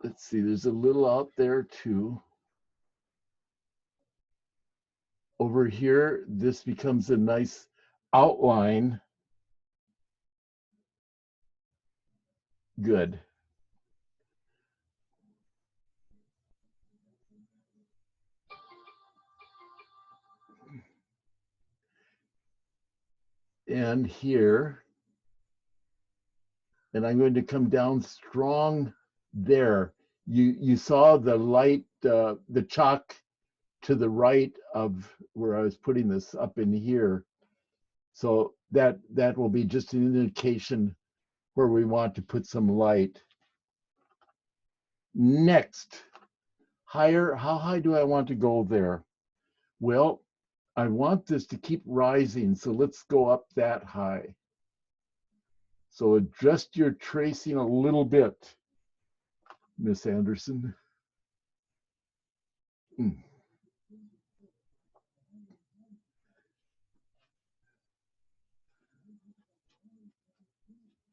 Let's see, there's a little out there too. Over here, this becomes a nice outline. Good. And here, and I'm going to come down strong there. You saw the light, the chalk to the right of where I was putting this up in here. So that will be just an indication where we want to put some light. Next, higher, how high do I want to go there? Well, I want this to keep rising, so let's go up that high. So adjust your tracing a little bit, Miss Anderson.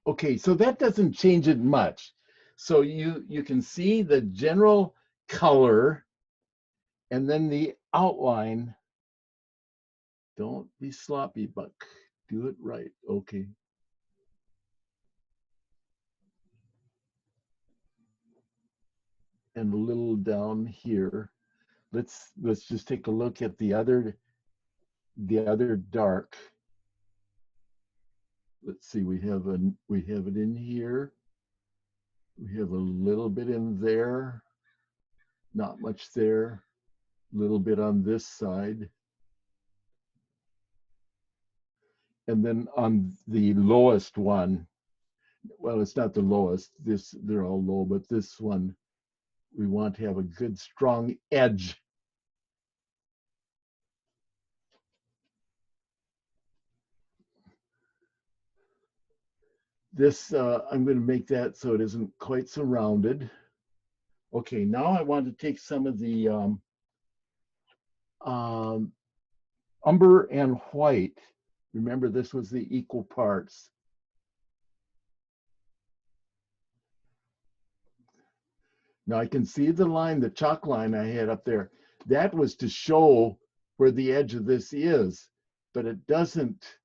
Okay, so that doesn't change it much. So you can see the general color and then the outline. Don't be sloppy, Buck. Do it right. Okay. And a little down here. Let's just take a look at the other dark. Let's see, we have it in here. We have a little bit in there, not much there, a little bit on this side. And then on the lowest one, well, it's not the lowest, they're all low, but this one, we want to have a good strong edge. This, I'm going to make that so it isn't quite so rounded. Okay, now I want to take some of the umber and white. Remember, this was the equal parts. Now I can see the line, the chalk line I had up there. That was to show where the edge of this is, but it doesn't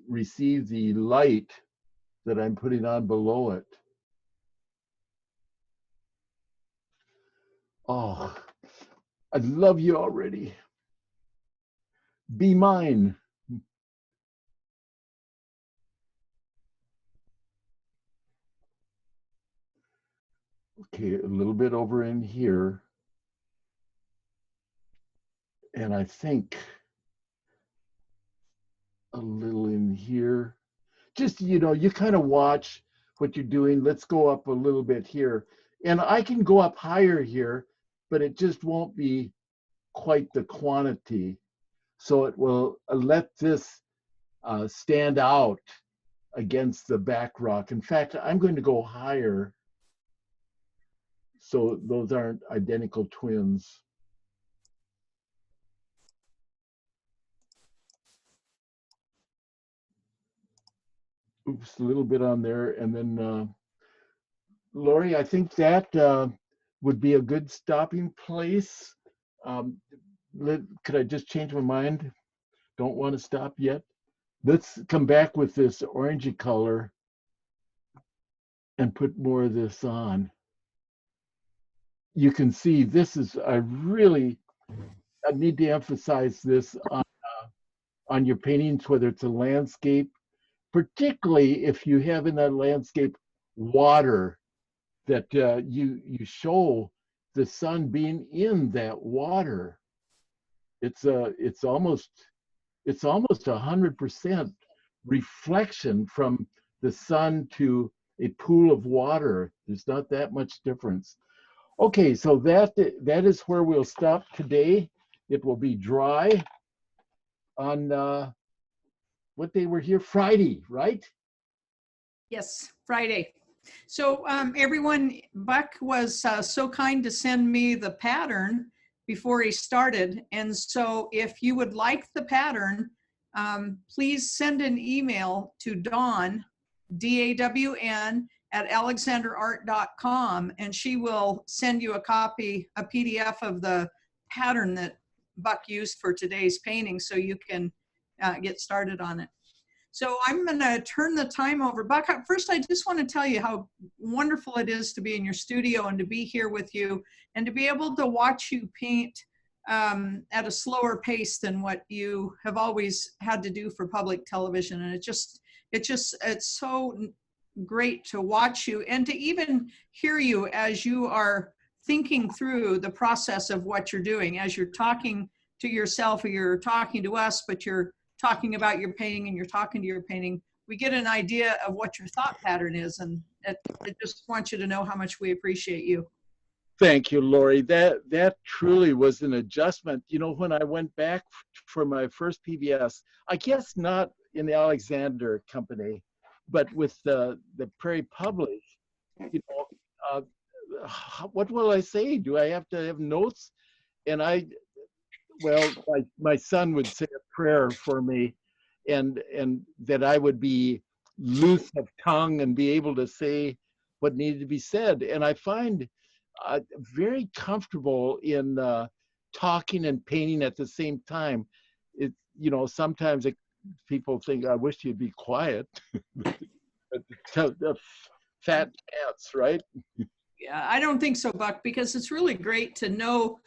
receive the light that I'm putting on below it. Oh, I love you already. Be mine. Okay, a little bit over in here. And I think a little in here. Just, you know, you kind of watch what you're doing. Let's go up a little bit here. And I can go up higher here, but it just won't be quite the quantity. So it will let this stand out against the back rock. In fact, I'm going to go higher so those aren't identical twins. Oops, a little bit on there. And then, Lori, I think that would be a good stopping place. Could I just change my mind? Don't want to stop yet. Let's come back with this orangey color and put more of this on. You can see this is, I need to emphasize this on your paintings, whether it's a landscape, particularly if you have in that landscape water, that you show the sun being in that water. It's almost 100% reflection from the sun to a pool of water. There's not that much difference. Okay, so that is where we'll stop today. It will be dry on what day we're here? Friday, right? Yes, Friday. So everyone, Buck was so kind to send me the pattern before he started. And so if you would like the pattern, please send an email to Dawn, D-A-W-N, at alexanderart.com, and she will send you a copy, a PDF of the pattern that Buck used for today's painting so you can get started on it. So I'm going to turn the time over. Buck, first, I just want to tell you how wonderful it is to be in your studio and to be here with you and to be able to watch you paint at a slower pace than what you have always had to do for public television. And it's so great to watch you and to even hear you as you are thinking through the process of what you're doing as you're talking to yourself or you're talking to us, but you're talking about your painting and you're talking to your painting. We get an idea of what your thought pattern is, and I just want you to know how much we appreciate you. Thank you, Lori. That truly was an adjustment. You know, when I went back for my first PBS, I guess not in the Alexander Company, but with the Prairie Public, you know, what will I say? Do I have to have notes? And well, my son would say a prayer for me, and that I would be loose of tongue and be able to say what needed to be said. And I find very comfortable in talking and painting at the same time. It, you know, sometimes people think, I wish you'd be quiet. The fat cats, right? Yeah, I don't think so, Buck, because it's really great to know,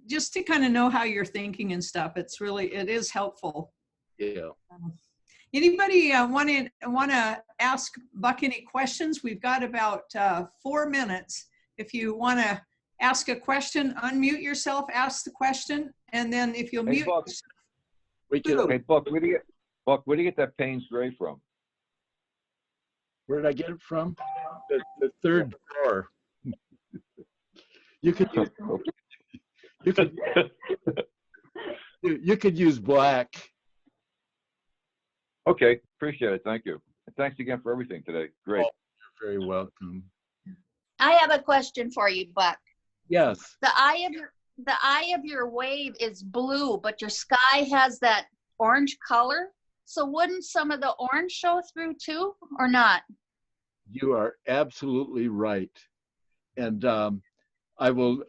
just to kind of know how you're thinking and stuff. It is helpful. Yeah. Anybody want to ask Buck any questions? We've got about 4 minutes. If you want to ask a question, unmute yourself, ask the question, and then if you'll mute Buck. yourself. Hey, Buck, where do you get that Payne spray from? Where did I get it from? The third drawer. You could use black. Okay, appreciate it. Thank you. And thanks again for everything today. Great. Oh, you're very welcome. I have a question for you, Buck. Yes. The eye of your wave is blue, but your sky has that orange color. So wouldn't some of the orange show through too, or not? You are absolutely right. And I will,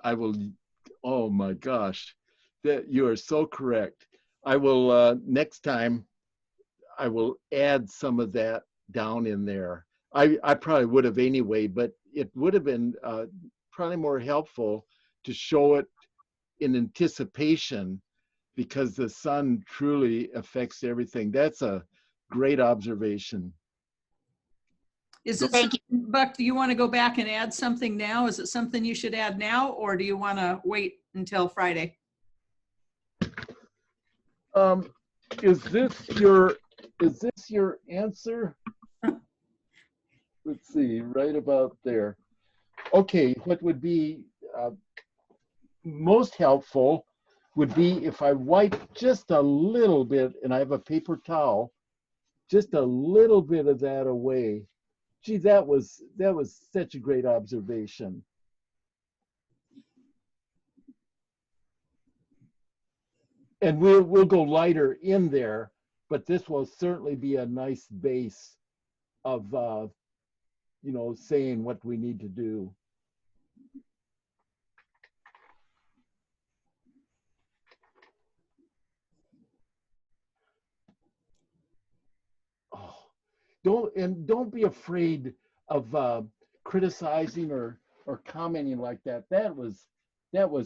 oh my gosh, that you are so correct. I will, next time, I will add some of that down in there. I probably would have anyway, but it would have been probably more helpful to show it in anticipation, because the sun truly affects everything. That's a great observation. Is it, Buck, do you want to go back and add something now? Is it something you should add now, or do you want to wait until Friday? Is this your answer? Let's see, right about there. Okay, what would be most helpful would be if I wipe just a little bit, and I have a paper towel, just a little bit of that away. Gee, that was such a great observation. And we'll go lighter in there, but this will certainly be a nice base of you know, saying what we need to do. Oh, don't be afraid of criticizing or commenting like that. That was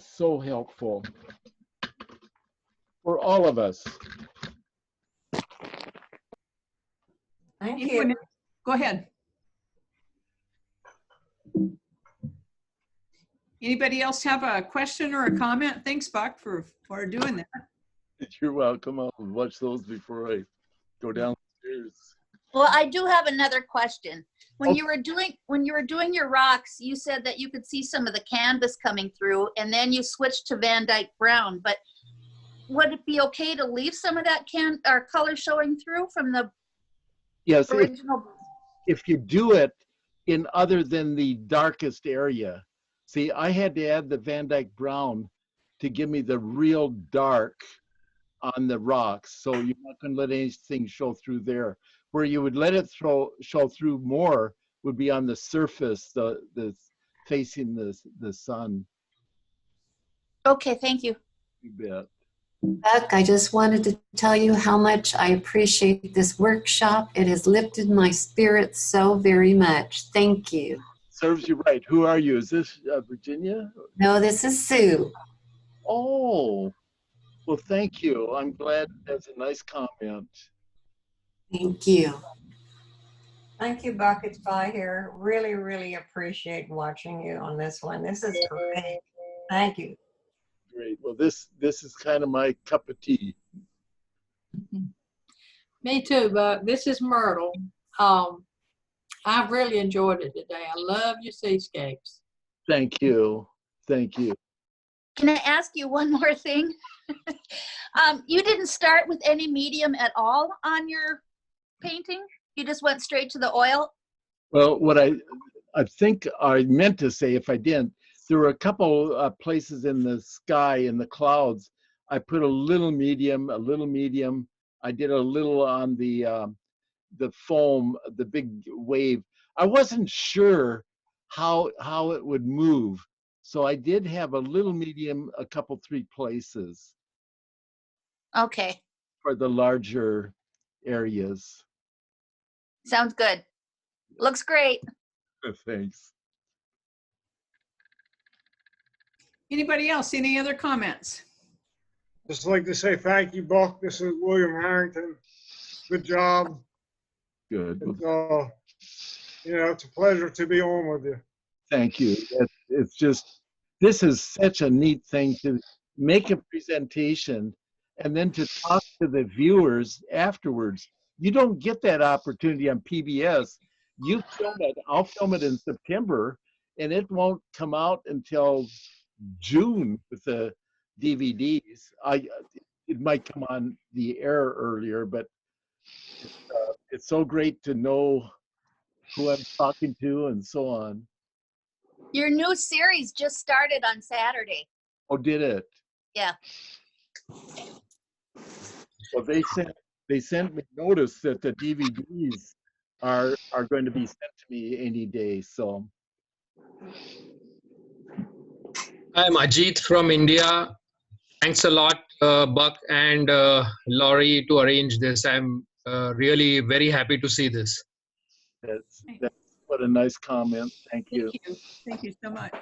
so helpful for all of us. Thank you. Go ahead. Anybody else have a question or a comment? Thanks, Buck, for doing that. You're welcome. I'll watch those before I go downstairs. Well, I do have another question. When you were doing your rocks, you said that you could see some of the canvas coming through, and then you switched to Van Dyke Brown. But would it be okay to leave some of that color showing through from the original? If you do it in other than the darkest area. See, I had to add the Van Dyke Brown to give me the real dark on the rocks. So you're not going to let anything show through there. Where you would let it show through more would be on the surface, the facing the sun. Okay, thank you. You bet. Buck, I just wanted to tell you how much I appreciate this workshop. It has lifted my spirits so very much. Thank you. Serves you right. Who are you? Is this Virginia? No, this is Sue. Oh, well, thank you. I'm glad that's a nice comment. Thank you. Thank you, Buckets Pie here. Really, really appreciate watching you on this one. This is great. Thank you. Great. Well, this is kind of my cup of tea. Me too, Buck. This is Myrtle. I've really enjoyed it today. I love your seascapes. Thank you. Thank you. Can I ask you one more thing? You didn't start with any medium at all on your painting? You just went straight to the oil? Well, what I think I meant to say, if I didn't, there were a couple places in the sky, in the clouds. I put a little medium, I did a little on the foam, the big wave. I wasn't sure how it would move. So I did have a little medium, a couple, 3 places. Okay. For the larger areas. Sounds good. Looks great. Thanks. Anybody else? Any other comments? Just like to say thank you, Buck. This is William Harrington. Good job. Good. It's a pleasure to be on with you. Thank you. It's just, this is such a neat thing to make a presentation and then to talk to the viewers afterwards. You don't get that opportunity on PBS. You film it, I'll film it in September, and it won't come out until June with the DVDs. It might come on the air earlier, but it's so great to know who I'm talking to and so on. Your new series just started on Saturday. Oh, did it? Yeah. Well, they sent me notice that the DVDs are going to be sent to me any day. So. I'm Ajit from India. Thanks a lot, Buck and Laurie, to arrange this. I'm really very happy to see this. That's what a nice comment. Thank you. Thank you. Thank you so much.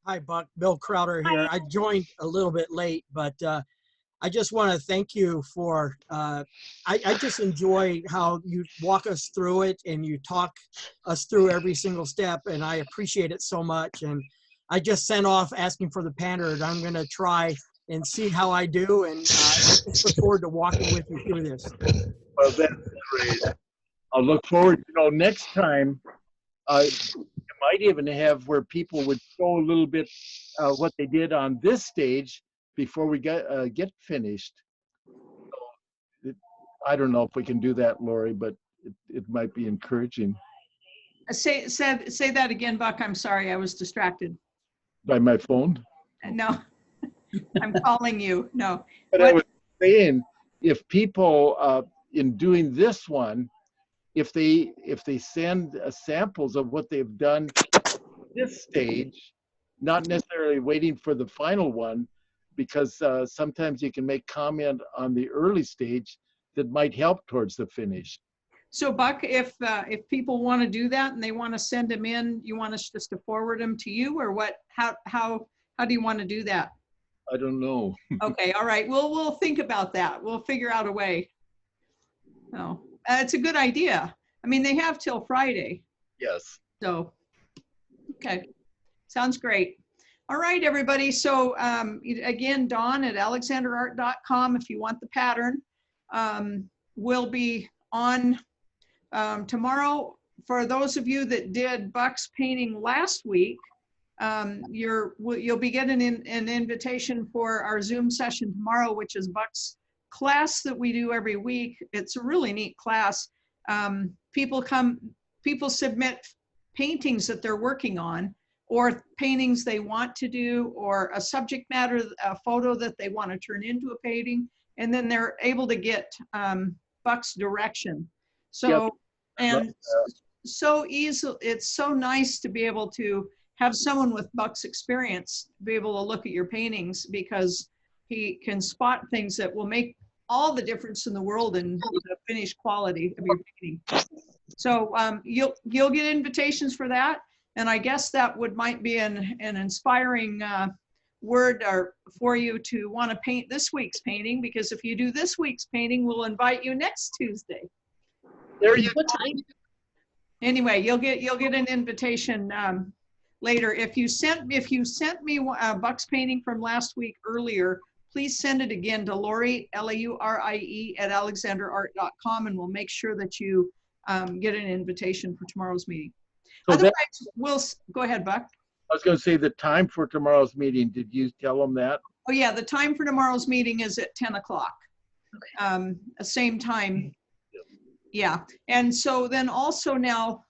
Hi, Buck. Bill Crowder here. I joined a little bit late, but I just want to thank you for, I just enjoy how you walk us through it and you talk us through every single step, and I appreciate it so much. And I just sent off asking for the pattern. I'm going to try and see how I do, and I just look forward to walking with you through this. Well, that's great. I'll look forward, next time, you might even have where people would show a little bit what they did on this stage before we get finished. So I don't know if we can do that, Lori, but it might be encouraging. Say that again, Buck. I'm sorry, I was distracted. By my phone? No, I'm calling you. No. But I was saying, if people in doing this one, if they send samples of what they've done this stage, not necessarily waiting for the final one, because sometimes you can make comment on the early stage that might help towards the finish. So Buck, if people want to do that and they want to send them in, you want us just to forward them to you, or what? How do you want to do that? I don't know. Okay, all right. We'll think about that. We'll figure out a way. Oh, it's a good idea. I mean, they have till Friday. Yes. So, okay, sounds great. All right, everybody. So again, Dawn at alexanderart.com if you want the pattern. We'll be on tomorrow. For those of you that did Buck's painting last week, you'll be getting an invitation for our Zoom session tomorrow, which is Buck's class that we do every week. It's a really neat class. People submit paintings that they're working on, or paintings they want to do, or a subject matter, a photo that they want to turn into a painting, and then they're able to get Buck's direction. So, yep. And so easy, it's so nice to be able to have someone with Buck's experience be able to look at your paintings, because he can spot things that will make all the difference in the world in the finished quality of your painting. So you'll get invitations for that. And I guess that might be an inspiring word for you to want to paint this week's painting, because if you do this week's painting, we'll invite you next Tuesday. There you What time? Anyway, you'll get an invitation later. If you sent me Buck's painting from last week earlier, please send it again to Laurie, Laurie @alexanderart.com, and we'll make sure that you get an invitation for tomorrow's meeting. So Otherwise, we'll go ahead, Buck. I was going to say the time for tomorrow's meeting. Did you tell them that? Oh yeah, the time for tomorrow's meeting is at 10 o'clock. Same time. Yeah, and so then also now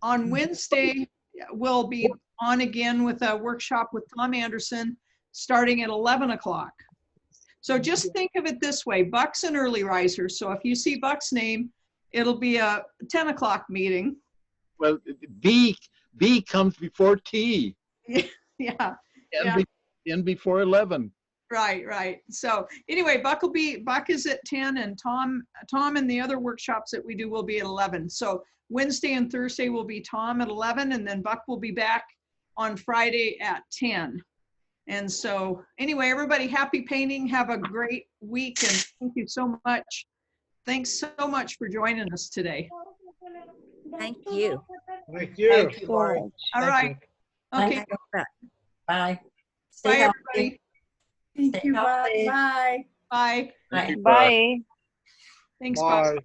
on Wednesday, we'll be on again with a workshop with Tom Anderson starting at 11 o'clock. So just think of it this way, Buck's an early riser. So if you see Buck's name, it'll be a 10 o'clock meeting. Well, B comes before T. Yeah. And before 11. Right. So anyway, Buck is at 10, and Tom and the other workshops that we do will be at 11. So Wednesday and Thursday will be Tom at 11, and then Buck will be back on Friday at 10. And so anyway, everybody, happy painting. Have a great week, and thank you so much. Thanks so much for joining us today. Thank you. Thank you. Thank you, Lori. All right. Okay. Bye. Bye, everybody. Thank you. Bye. Bye. Bye. Thanks, Bye. Bob.